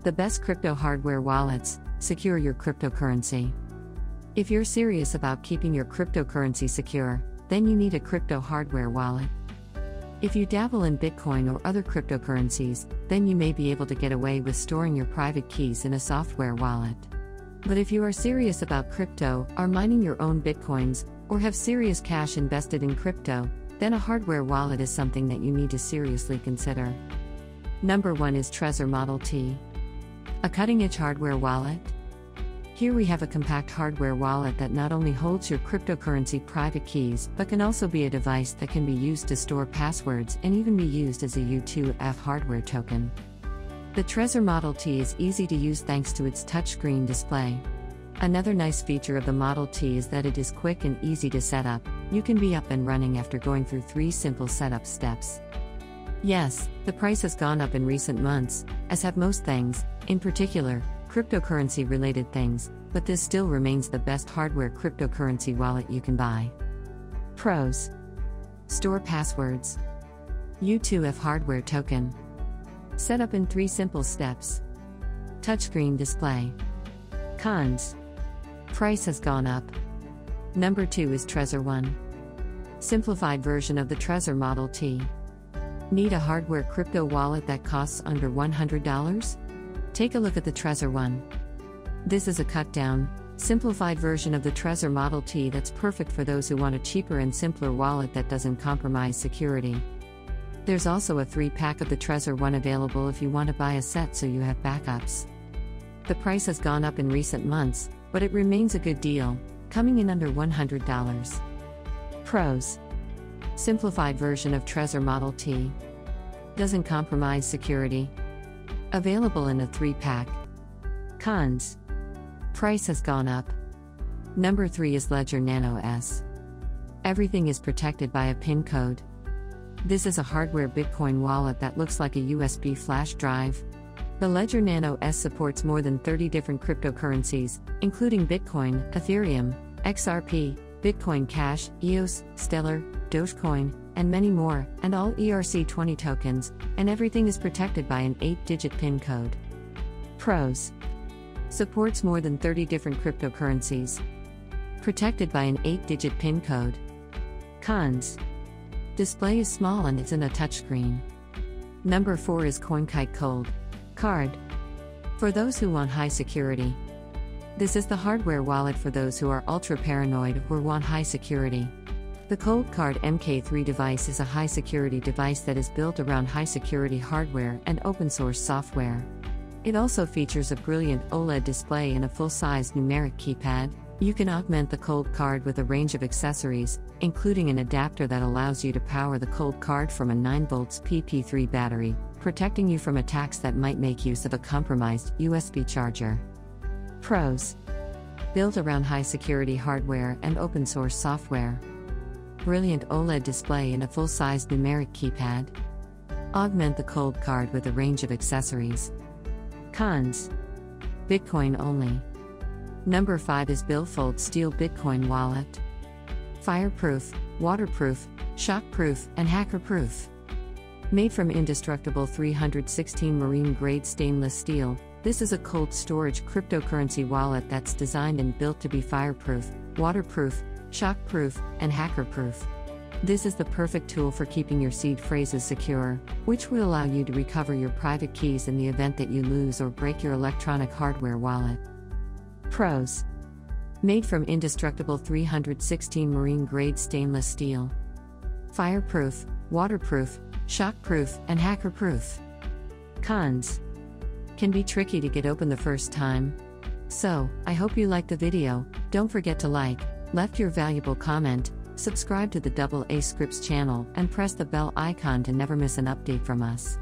The best crypto hardware wallets, secure your cryptocurrency. If you're serious about keeping your cryptocurrency secure, then you need a crypto hardware wallet. If you dabble in Bitcoin or other cryptocurrencies, then you may be able to get away with storing your private keys in a software wallet. But if you are serious about crypto, are mining your own Bitcoins, or have serious cash invested in crypto, then a hardware wallet is something that you need to seriously consider. Number 1 is Trezor Model T. A cutting-edge hardware wallet? Here we have a compact hardware wallet that not only holds your cryptocurrency private keys but can also be a device that can be used to store passwords and even be used as a U2F hardware token. The Trezor Model T is easy to use thanks to its touchscreen display. Another nice feature of the Model T is that it is quick and easy to set up. You can be up and running after going through 3 simple setup steps. Yes, the price has gone up in recent months, as have most things, in particular, cryptocurrency-related things, but this still remains the best hardware cryptocurrency wallet you can buy. Pros: store passwords. U2F hardware token. Set up in 3 simple steps. Touchscreen display. Cons: price has gone up. Number 2 is Trezor One. Simplified version of the Trezor Model T. Need a hardware crypto wallet that costs under $100? Take a look at the Trezor One. This is a cut-down, simplified version of the Trezor Model T that's perfect for those who want a cheaper and simpler wallet that doesn't compromise security. There's also a 3-pack of the Trezor One available if you want to buy a set so you have backups. The price has gone up in recent months, but it remains a good deal, coming in under $100. Pros: simplified version of Trezor Model T. Doesn't compromise security. Available in a 3-pack. Cons: price has gone up. Number 3 is Ledger Nano S. Everything is protected by a PIN code. This is a hardware Bitcoin wallet that looks like a USB flash drive. The Ledger Nano S supports more than 30 different cryptocurrencies, including Bitcoin, Ethereum, XRP, Bitcoin Cash, EOS, Stellar, Dogecoin, and many more, and all ERC20 tokens, and everything is protected by an 8-digit PIN code. Pros: supports more than 30 different cryptocurrencies. Protected by an 8-digit PIN code. Cons: display is small and it's in a touchscreen. Number 4 is CoinKite Cold Card. For those who want high security. This is the hardware wallet for those who are ultra paranoid or want high security. The Cold Card MK3 device is a high-security device that is built around high-security hardware and open-source software. It also features a brilliant OLED display and a full-size numeric keypad. You can augment the Cold Card with a range of accessories, including an adapter that allows you to power the Cold Card from a 9V PP3 battery, protecting you from attacks that might make use of a compromised USB charger. Pros: built around high-security hardware and open-source software. Brilliant OLED display and a full-size numeric keypad. Augment the Cold Card with a range of accessories. Cons: Bitcoin only. Number 5 is Billfold Steel Bitcoin Wallet. Fireproof, waterproof, shockproof, and hackerproof. Made from indestructible 316 marine-grade stainless steel, this is a cold storage cryptocurrency wallet that's designed and built to be fireproof, waterproof, shockproof, and hackerproof. This is the perfect tool for keeping your seed phrases secure, which will allow you to recover your private keys in the event that you lose or break your electronic hardware wallet. Pros: made from indestructible 316 marine-grade stainless steel. Fireproof, waterproof, shockproof, and hackerproof. Cons: can be tricky to get open the first time. So, I hope you liked the video. Don't forget to like, left your valuable comment, subscribe to the AA Scripts channel, and press the bell icon to never miss an update from us.